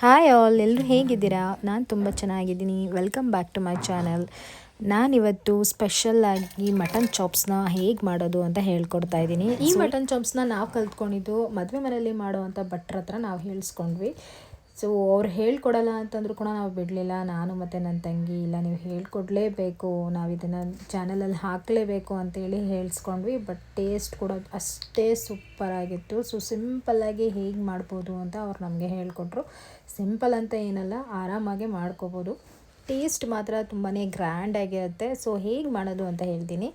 Hi all, ಎಲ್ಲರೂ ಹೇಗಿದ್ದೀರಾ? ನಾನು ತುಂಬ ಚೆನ್ನಾಗಿದ್ದೀನಿ. Welcome back to my channel. ನಾನಿವತ್ತು ಸ್ಪೆಷಲ್ಲಾಗಿ ಮಟನ್ ಚಾಪ್ಸ್ನ ಹೇಗೆ ಮಾಡೋದು ಅಂತ ಹೇಳ್ಕೊಡ್ತಾ ಇದ್ದೀನಿ. ಈ ಮಟನ್ ಚಾಪ್ಸ್ನ ನಾವು ಕಲ್ತ್ಕೊಂಡಿದ್ದು ಮದುವೆ ಮನೆಯಲ್ಲಿ ಮಾಡೋವಂಥ ಭಟ್ರ ಹತ್ರ ನಾವು ಹೇಳಿಸ್ಕೊಂಡ್ವಿ. ಸೊ ಅವ್ರು ಹೇಳ್ಕೊಡಲ್ಲ ಅಂತಂದರೂ ಕೂಡ ನಾವು ಬಿಡಲಿಲ್ಲ. ನಾನು ಮತ್ತು ನನ್ನ ತಂಗಿ, ಇಲ್ಲ ನೀವು ಹೇಳ್ಕೊಡ್ಲೇಬೇಕು, ನಾವು ಇದನ್ನು ಚಾನಲಲ್ಲಿ ಹಾಕಲೇಬೇಕು ಅಂತೇಳಿ ಹೇಳಿಸ್ಕೊಂಡ್ವಿ. ಬಟ್ ಟೇಸ್ಟ್ ಕೂಡ ಅಷ್ಟೇ ಸೂಪರಾಗಿತ್ತು. ಸೊ ಸಿಂಪಲ್ಲಾಗಿ ಹೇಗೆ ಮಾಡ್ಬೋದು ಅಂತ ಅವ್ರು ನಮಗೆ ಹೇಳಿಕೊಟ್ರು. ಸಿಂಪಲ್ ಅಂತ ಏನಲ್ಲ, ಆರಾಮಾಗೆ ಮಾಡ್ಕೋಬೋದು. ಟೇಸ್ಟ್ ಮಾತ್ರ ತುಂಬಾ ಗ್ರ್ಯಾಂಡಾಗಿರುತ್ತೆ. ಸೊ ಹೇಗೆ ಮಾಡೋದು ಅಂತ ಹೇಳ್ತೀನಿ.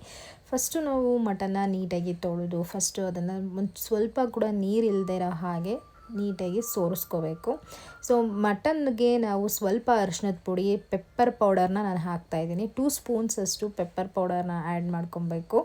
ಫಸ್ಟು ನಾವು ಮಟನ್ನ ನೀಟಾಗಿ ತೊಳೆದು ಫಸ್ಟು ಅದನ್ನು ಸ್ವಲ್ಪ ಕೂಡ ನೀರು ಇಲ್ಲದೇ ಇರೋ ಹಾಗೆ ನೀಟಾಗಿ ಸೋರಿಸ್ಕೋಬೇಕು. ಸೊ ಮಟನ್ಗೆ ನಾವು ಸ್ವಲ್ಪ ಅರಿಶಿನದ ಪುಡಿ, ಪೆಪ್ಪರ್ ಪೌಡರ್ನ ನಾನು ಹಾಕ್ತಾಯಿದ್ದೀನಿ. 2 ಸ್ಪೂನ್ಸ್ ಅಷ್ಟು ಪೆಪ್ಪರ್ ಪೌಡರ್ನ ಆ್ಯಡ್ ಮಾಡ್ಕೊಬೇಕು.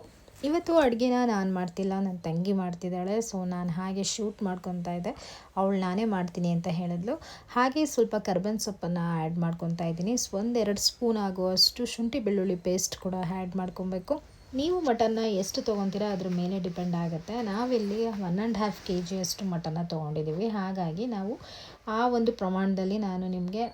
ಇವತ್ತು ಅಡುಗೆನ ನಾನು ಮಾಡ್ತಿಲ್ಲ, ನನ್ನ ತಂಗಿ ಮಾಡ್ತಿದ್ದಾಳೆ. ಸೊ ನಾನು ಹಾಗೆ ಶೂಟ್ ಮಾಡ್ಕೊತಾ ಇದ್ದೆ. ಅವಳು ನಾನೇ ಮಾಡ್ತೀನಿ ಅಂತ ಹೇಳಿದ್ಲು. ಹಾಗೆ ಸ್ವಲ್ಪ ಕರ್ಬೇವಿನ ಸೊಪ್ಪನ್ನು ಆ್ಯಡ್ ಮಾಡ್ಕೊತಾ ಇದ್ದೀನಿ. 1-2 ಸ್ಪೂನ್ ಆಗುವಷ್ಟು ಶುಂಠಿ ಬೆಳ್ಳುಳ್ಳಿ ಪೇಸ್ಟ್ ಕೂಡ ಆ್ಯಡ್ ಮಾಡ್ಕೊಬೇಕು. ನೀವು ಮಟನ್ನ ಎಷ್ಟು ತೊಗೊತೀರಾ ಅದ್ರ ಮೇಲೆ ಡಿಪೆಂಡ್ ಆಗುತ್ತೆ. ನಾವಿಲ್ಲಿ 1.5 kg ಅಷ್ಟು ಮಟನ್ನ ತೊಗೊಂಡಿದ್ದೀವಿ. ಹಾಗಾಗಿ ನಾವು ಆ ಒಂದು ಪ್ರಮಾಣದಲ್ಲಿ ನಾನು ನಿಮಗೆ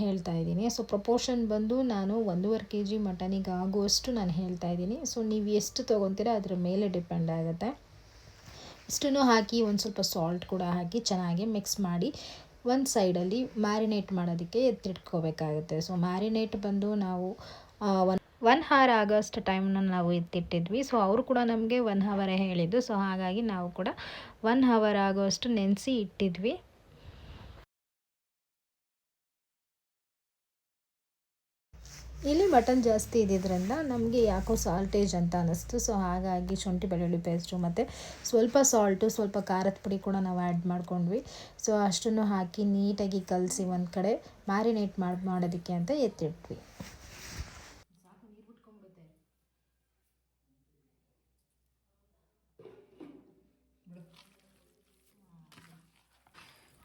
ಹೇಳ್ತಾ ಇದ್ದೀನಿ. ಸೊ ಪ್ರಪೋರ್ಷನ್ ಬಂದು ನಾನು 1.5 kg ಮಟನಿಗೆ ಆಗುವಷ್ಟು ನಾನು ಹೇಳ್ತಾ ಇದ್ದೀನಿ. ಸೊ ನೀವು ಎಷ್ಟು ತೊಗೊತೀರಾ ಅದ್ರ ಮೇಲೆ ಡಿಪೆಂಡ್ ಆಗುತ್ತೆ. ಇಷ್ಟನ್ನು ಹಾಕಿ ಒಂದು ಸ್ವಲ್ಪ ಸಾಲ್ಟ್ ಕೂಡ ಹಾಕಿ ಚೆನ್ನಾಗಿ ಮಿಕ್ಸ್ ಮಾಡಿ ಒಂದು ಸೈಡಲ್ಲಿ ಮ್ಯಾರಿನೇಟ್ ಮಾಡೋದಕ್ಕೆ ಎತ್ತಿಟ್ಕೋಬೇಕಾಗುತ್ತೆ. ಸೊ ಮ್ಯಾರಿನೇಟ್ ಬಂದು ನಾವು 1 hour ಆಗೋಷ್ಟು ಟೈಮ್ನ ನಾವು ಎತ್ತಿಟ್ಟಿದ್ವಿ. ಸೊ ಅವರು ಕೂಡ ನಮಗೆ 1 hour ಹೇಳಿದ್ದು. ಸೊ ಹಾಗಾಗಿ ನಾವು ಕೂಡ 1 hour ಆಗೋಷ್ಟು ನೆನೆಸಿ ಇಟ್ಟಿದ್ವಿ. ಇಲ್ಲಿ ಮಟನ್ ಜಾಸ್ತಿ ಇದ್ದಿದ್ದರಿಂದ ನಮಗೆ ಯಾಕೋ ಸಾಲ್ಟೇಜ್ ಅಂತ ಅನ್ನಿಸ್ತು. ಸೊ ಹಾಗಾಗಿ ಶುಂಠಿ ಬೆಳ್ಳುಳ್ಳಿ ಪೇಸ್ಟು ಮತ್ತು ಸ್ವಲ್ಪ ಸಾಲ್ಟು, ಸ್ವಲ್ಪ ಖಾರದ ಪುಡಿ ಕೂಡ ನಾವು ಆ್ಯಡ್ ಮಾಡ್ಕೊಂಡ್ವಿ. ಸೊ ಅಷ್ಟನ್ನು ಹಾಕಿ ನೀಟಾಗಿ ಕಲಸಿ ಒಂದು ಕಡೆ ಮ್ಯಾರಿನೇಟ್ ಮಾಡೋದಕ್ಕೆ ಅಂತ ಎತ್ತಿಟ್ವಿ.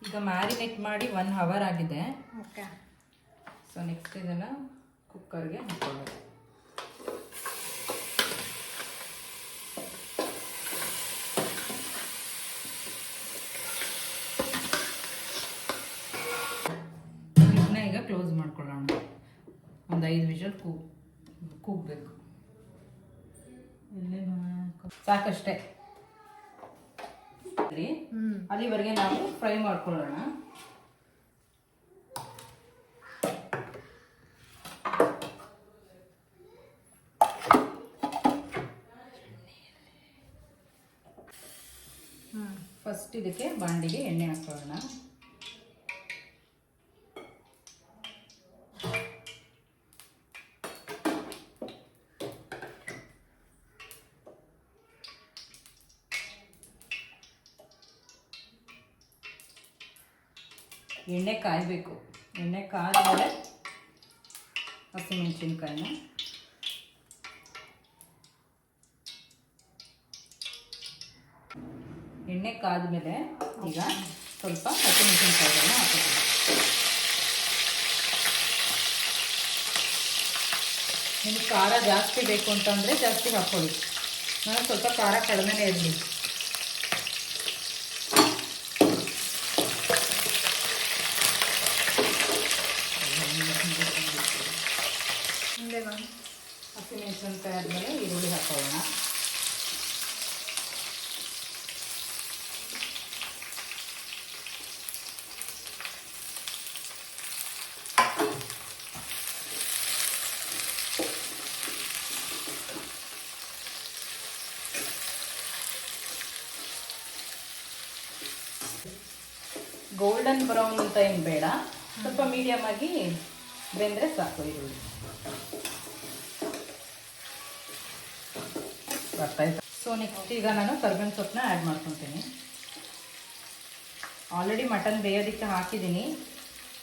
ಈಗ ಮ್ಯಾರಿನೇಟ್ ಮಾಡಿ 1 hour ಆಗಿದೆ. ಓಕೆ. ಸೊ ನೆಕ್ಸ್ಟ್ ಇದನ್ನು ಕುಕ್ಕರ್ಗೆ ಹಾಕೊಳ್ಳೋದು. ಇದನ್ನ ಈಗ ಕ್ಲೋಸ್ ಮಾಡ್ಕೊಳ್ಳೋಣ. ಒಂದು 5 ವಿಷಲ್ ಕೂಗಬೇಕು. ಸಾಕಷ್ಟೇ. ಅಲ್ಲಿವರೆಗೆ ನಾವು ಫ್ರೈ ಮಾಡ್ಕೊಳ್ಳೋಣ. ಫಸ್ಟ್ ಇದಕ್ಕೆ ಬಾಂಡಿಗೆ ಎಣ್ಣೆ ಹಾಕೊಳ್ಳೋಣ. ಎಣ್ಣೆ ಕಾಯಬೇಕು. ಎಣ್ಣೆ ಕಾದ್ಮೇಲೆ ಹಸಿಮೆಣಸಿನ್ಕಾಯಿನ ಎಣ್ಣೆ ಕಾದ್ಮೇಲೆ ಈಗ ಸ್ವಲ್ಪ ಹಸಿಮೆಣಸಿನ್ಕಾಯಿಗಳನ್ನ ಹಾಕೋಬೇಕು. ನಿಮಗೆ ಖಾರ ಜಾಸ್ತಿ ಬೇಕು ಅಂತಂದರೆ ಜಾಸ್ತಿ ಹಾಕ್ಕೊಳ್ಳಿ. ನಾನು ಸ್ವಲ್ಪ ಖಾರ ಕಡಿಮೆನೇ ಇರಲಿ. ಹಸಿಮೆಣಸಿನ್ಕಾಯಿ ಆದಮೇಲೆ ಈರುಳ್ಳಿ ಹಾಕೊಳ್ಳೋಣ. ಗೋಲ್ಡನ್ ಬ್ರೌನ್ ಅಂತ ಏನು ಬೇಡ, ಸ್ವಲ್ಪ ಮೀಡಿಯಮ್ ಆಗಿ ಬೆಂದರೆ ಸಾಕು ಈರುಳ್ಳಿ. ಬರ್ತಾಯಿತ್ತು. ಸೊ ನೆಕ್ಸ್ಟ್ ಈಗ ನಾನು ಕರ್ಬೇವಿನ ಸೊಪ್ಪನ್ನ ಆ್ಯಡ್ ಮಾಡ್ಕೊತೀನಿ. ಆಲ್ರೆಡಿ ಮಟನ್ ಬೇಯೋದಕ್ಕೆ ಹಾಕಿದ್ದೀನಿ,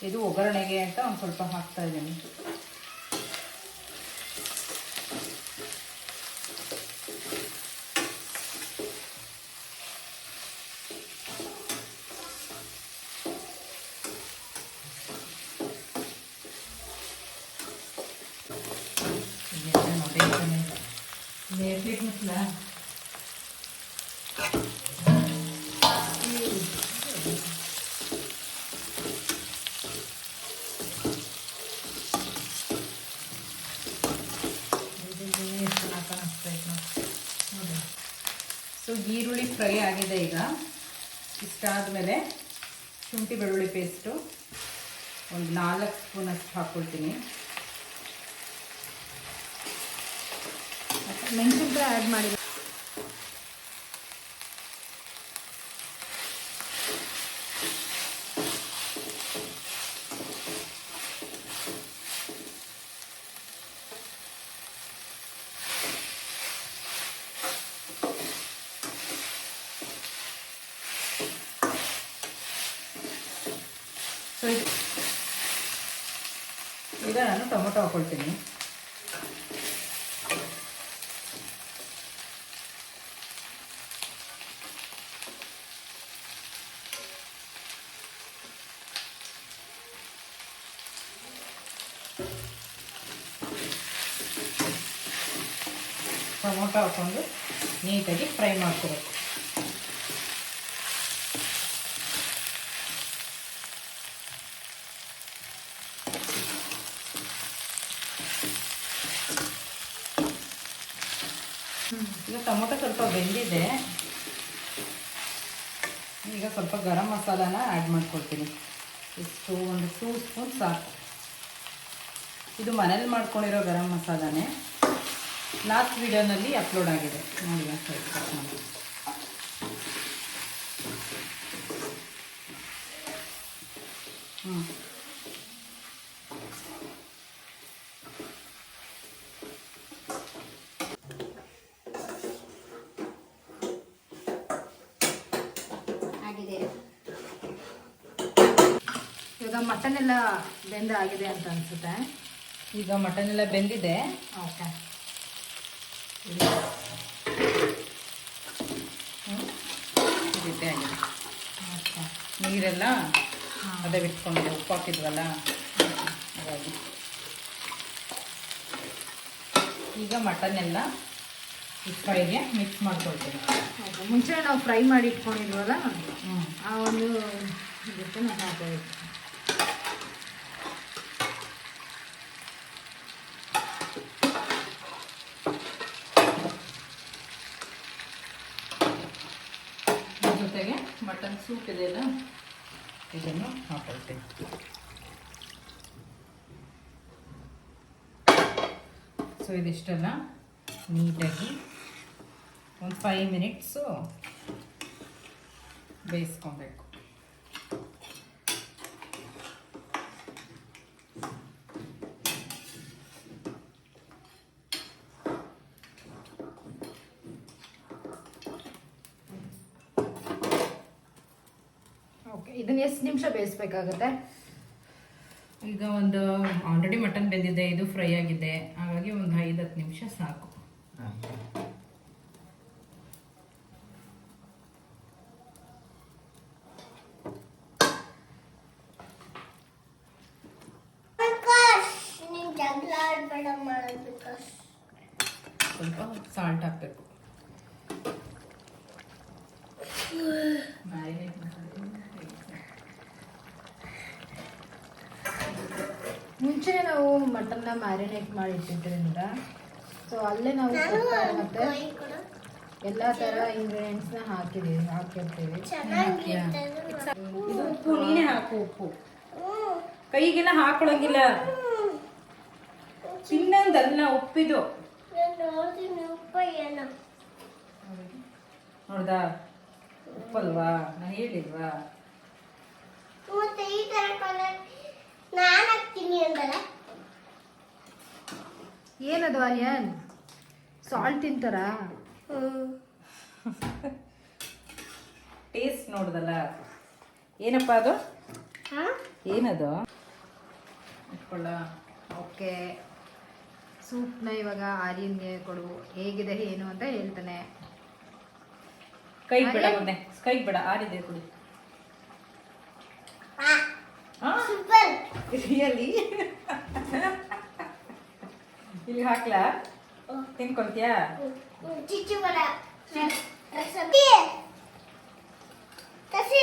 ಇದು ಒಗ್ಗರಣೆಗೆ ಅಂತ ಒಂದು ಸ್ವಲ್ಪ ಹಾಕ್ತಾ ಇದ್ದೀನಿ. ಸೊ ಈರುಳ್ಳಿ ಫ್ರೈ ಆಗಿದೆ. ಈಗ ಇಷ್ಟಾದಮೇಲೆ ಶುಂಠಿ ಬೆಳ್ಳುಳ್ಳಿ ಪೇಸ್ಟು ಒಂದು 4 ಸ್ಪೂನಷ್ಟು ಹಾಕ್ಕೊಳ್ತೀನಿ. ಮೆಣಸಿನ್ಕಾಯಿ ಆ್ಯಡ್ ಮಾಡಿ. ಸೊ ಈಗ ನಾನು ಟೊಮೊಟೊ ಹಾಕ್ಕೊಳ್ತೀನಿ. ಟೊಮೊಟೊ ಹಾಕ್ಕೊಂಡು ನೀಟಾಗಿ ಫ್ರೈ ಮಾಡ್ಕೋಬೇಕು. ಈಗ ಟೊಮೊಟೊ ಸ್ವಲ್ಪ ಬೆಂದಿದೆ. ಈಗ ಸ್ವಲ್ಪ ಗರಂ ಮಸಾಲಾನ ಆ್ಯಡ್ ಮಾಡ್ಕೊಳ್ತೀನಿ. ಇಷ್ಟು ಒಂದು 2 ಸ್ಪೂನ್ ಸಾಕು. ಇದು ಮನೇಲಿ ಮಾಡ್ಕೊಂಡಿರೋ ಗರಂ ಮಸಾಲಾನೇ, ಲಾಸ್ಟ್ ವಿಡಿಯೋನಲ್ಲಿ ಅಪ್ಲೋಡ್ ಆಗಿದೆ ನೋಡಿ. ಆಗಿದೆ. ಇವಾಗ ಮಟನ್ ಎಲ್ಲ ಆಗಿದೆ ಅಂತ ಅನ್ಸುತ್ತೆ. ಈಗ ಮಟನ್ ಎಲ್ಲ ಬೆಂದಿದೆ. ಓಕೆ, ಆಗಿದೆ. ನೀರೆಲ್ಲ ಅದೇ ಬಿಟ್ಕೊಂಡಿದೆ, ಉಪ್ಪು ಹಾಕಿದ್ವಲ್ಲ ಹಾಗಾಗಿ. ಈಗ ಮಟನ್ ಎಲ್ಲ ಈ ಫ್ರೈಗೆ ಮಿಕ್ಸ್ ಮಾಡ್ಕೊಳ್ತೀನಿ. ಮುಂಚೆ ನಾವು ಫ್ರೈ ಮಾಡಿ ಇಟ್ಕೊಂಡಿದ್ವಲ್ಲ, ಆ ಒಂದು ಇದಕ್ಕೆ ನಾವು ಹಾಕಬೇಕು. ಜೊತೆಗೆ ಮಟನ್ ಸೂಪ್ ಇದೆಯಲ್ಲ, ಇದನ್ನು ಹಾಕೊಳ್ತೀನಿ. ಸೊ ಇದಿಷ್ಟೆಲ್ಲ ನೀಟಾಗಿ ಒಂದು 5 ಮಿನಿಟ್ಸು ಬೇಯಿಸ್ಕೊಬೇಕು. ಓಕೆ, ಇದನ್ನ ಎಷ್ಟು ನಿಮಿಷ ಬೇಯಿಸ್ಬೇಕಾಗುತ್ತೆ? ಈಗ ಒಂದು ಆಲ್ರೆಡಿ ಮಟನ್ ಬೆಂದಿದೆ, ಇದು ಫ್ರೈ ಆಗಿದೆ, ಹಾಗಾಗಿ ಒಂದು 5-10 ನಿಮಿಷ ಸಾಕು. ಸ್ವಲ್ಪ ಸಾಲ್ಟ್ ಹಾಕಬೇಕು. ಮುಂಚೆ ನಾವು ಮಟನ್ನ ಮ್ಯಾರಿನೇಟ್ ಮಾಡಿ ಇಟ್ಟಿದ್ದರಿಂದ ಸೊ ಅಲ್ಲೇ ನಾವು ಮತ್ತೆ ಎಲ್ಲ ಥರ ಇಂಗ್ರೀಡಿಯೆಂಟ್ಸ್ನ ಹಾಕಿರ್ತೀವಿ. ಇದು ಉಪ್ಪು ನೀನೇ ಹಾಕು. ಉಪ್ಪು ಕೈಗೆಲ್ಲ ಹಾಕೊಳಂಗಿಲ್ಲ, ಚಿನ್ನದಲ್ಲ ಉಪ್ಪಿದು. ನೋಡ್ದಾ, ಉಪ್ಪಲ್ವಾ, ನಾ ಹೇಳಿಲ್ವಾ? ಈ ತರ ಕಲರ್ ನಾನು ಹಾಕ್ತೀನಿ ಅಂದಲ್ಲ. ಏನದು ಆರ್ಯನ್ ಸಾಲ್ಟ್ ತಿಂತಾರ? ಟೇಸ್ಟ್ ನೋಡ್ದಲ್ಲ ಏನಪ್ಪ ಅದು? ಏನದು? ಇಟ್ಕೊಳ್ಳ. ಓಕೆ, ಸೂಪ್ನ ಇವಾಗ ಆರ್ಯನ್ಗೆ ಕೊಡು, ಹೇಗಿದೆ ಏನು ಅಂತ ಹೇಳ್ತಾನೆ. ಕೈ ಬಿಡ ಮೊನ್ನೆ, ಕೈ ಬಿಡ, ಆರಿದೆ ಕುಡಿ. ಸೂಪರ್. ರಿಯಲಿ? ಇಲ್ಲಿ ಹಾಕ್ಲಾ? ತಿನ್ಕೊಂತೀಯಾ? ಚಿಚ್ಚು ಬಡ ಕಸಿ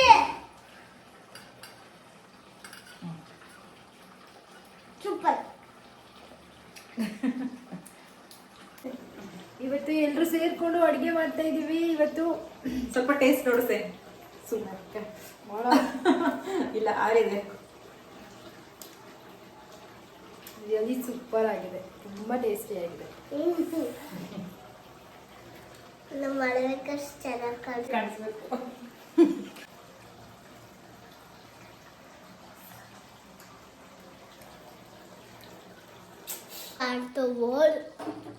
ಸೂಪರ್. ಇವತ್ತು ಎಲ್ಲರೂ ಸೇರ್ಕೊಂಡು ಅಡುಗೆ ಮಾಡ್ತಾ ಇದೀವಿ. ಇವತ್ತು ಸ್ವಲ್ಪ ಟೇಸ್ಟ್ ನೋಡಿಸೆ. ಇಲ್ಲ, ಆರಿದೆ. ರಿಯಲಿ ಸೂಪರ್ ಆಗಿದೆ, ತುಂಬಾ ಟೇಸ್ಟಿ ಆಗಿದೆ. ನಮ್ಮ ಮಾಡ್ಬೇಕಷ್ಟು ಚೆನ್ನಾಗಿ ಕಾಣಿಸ್ಬೇಕು.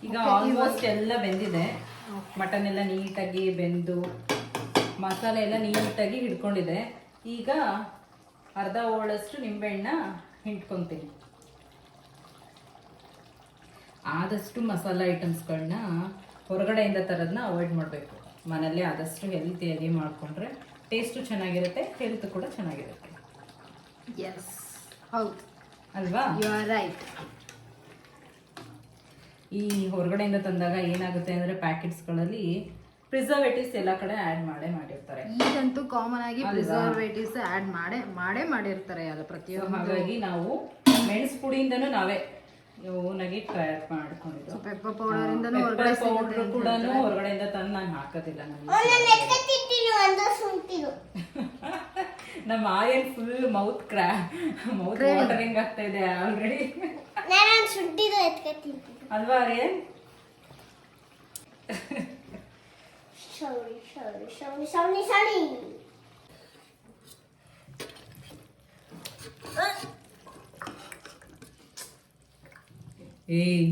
ಈಗ ಆಲ್ಮೋಸ್ಟ್ ಎಲ್ಲ ಬೆಂದಿದೆ. ಮಟನ್ ಎಲ್ಲ ನೀಟಾಗಿ ಬೆಂದು ಮಸಾಲೆ ಎಲ್ಲ ನೀಟಾಗಿ ಹಿಡ್ಕೊಂಡಿದೆ. ಈಗ ಅರ್ಧ ಹೋಳಷ್ಟು ನಿಂಬೆಹಣ್ಣ ಹಿಂಡ್ಕೊತೀನಿ. ಆದಷ್ಟು ಮಸಾಲೆ ಐಟಮ್ಸ್ಗಳನ್ನ ಹೊರಗಡೆಯಿಂದ ತರೋದನ್ನ ಅವಾಯ್ಡ್ ಮಾಡಬೇಕು. ಮನೆಯಲ್ಲೇ ಆದಷ್ಟು ಹೆಲ್ತಿಯಾಗಿ ಮಾಡಿಕೊಂಡ್ರೆ ಟೇಸ್ಟು ಚೆನ್ನಾಗಿರುತ್ತೆ, ಹೆಲ್ತ್ ಕೂಡ ಚೆನ್ನಾಗಿರುತ್ತೆ. ಎಸ್, ಹೌದು ಅಲ್ವಾ? You are right. ಈ ಹೊರಗಡೆಯಿಂದ ತಂದಾಗ ಏನಾಗುತ್ತೆ ಅಂದರೆ ಪ್ಯಾಕೆಟ್ಸ್ಗಳಲ್ಲಿ ಪ್ರಿಸರ್ವೇಟಿವ್ಸ್ ಎಲ್ಲ ಕಡೆ ಆ್ಯಡ್ ಮಾಡಿರ್ತಾರೆ. ಈಗಂತೂ ಕಾಮನ್ ಆಗಿ ಪ್ರಿಸರ್ವೇಟಿವ್ಸ್ ಆ್ಯಡ್ ಮಾಡಿರ್ತಾರೆ ಅದು ಪ್ರತಿಯೊಂದು. ಹಾಗಾಗಿ ನಾವು ಮೆಣಸು ಪುಡಿಯಿಂದನೂ ನಾವೇ ಓನಾಗಿ ತಯಾರು ಮಾಡ್ಕೊಂಡಿದ್ದು. ಪೆಪ್ಪರ್ ಪೌಡರ್ ಇಂದನೂ ಪೆಪ್ಪರ್ ಪೌಡರ್ ಕೂಡ ಹೊರಗಡೆಯಿಂದ ತಂದು ನಾನು ಹಾಕೋದಿಲ್ಲ. ನಮ್ಮ ಆರ್ಯನ್ ಫುಲ್ ಮೌತ್ ವಾಟರಿಂಗ್ ಆಗ್ತಾ ಇದೆ ಆಲ್ರೆಡಿ. ಅಲ್ವಾ ಆರ್ಯನ್? ಏಯ್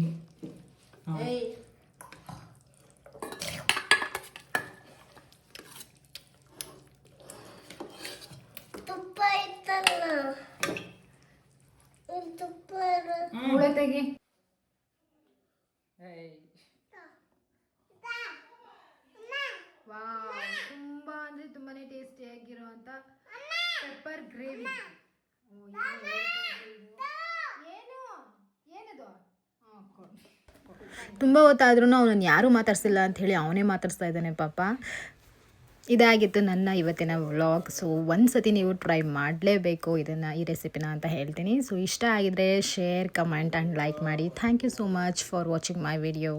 ತುಪ್ಪ ಇತ್ತಲ್ಲ, ತುಪ್ಪ ಹುಳ ತೆಗಿ. ವಾವ್, ತುಂಬಾ ಅಂದ್ರೆ ತುಂಬಾನೇ ಟೇಸ್ಟಿ ಆಗಿರುವಂತ ಪೆಪ್ಪರ್ ಗ್ರೇವಿ. ತುಂಬ ಹೊತ್ತಾದ್ರೂ ಅವನನ್ನು ಯಾರೂ ಮಾತಾಡ್ಸಿಲ್ಲ ಅಂತ ಹೇಳಿ ಅವನೇ ಮಾತಾಡ್ಸ್ತಾ ಇದ್ದಾನೆ ಪಾಪ. ಇದಾಗಿತ್ತು ನನ್ನ ಇವತ್ತಿನ ವ್ಲಾಗ್. ಸೊ ಒಂದು ಸತಿ ನೀವು ಟ್ರೈ ಮಾಡಲೇಬೇಕು ಈ ರೆಸಿಪಿನ ಅಂತ ಹೇಳ್ತೀನಿ. ಸೊ ಇಷ್ಟ ಆಗಿದ್ರೆ ಶೇರ್, ಕಮೆಂಟ್ ಆ್ಯಂಡ್ ಲೈಕ್ ಮಾಡಿ. Thank you so much for watching my video.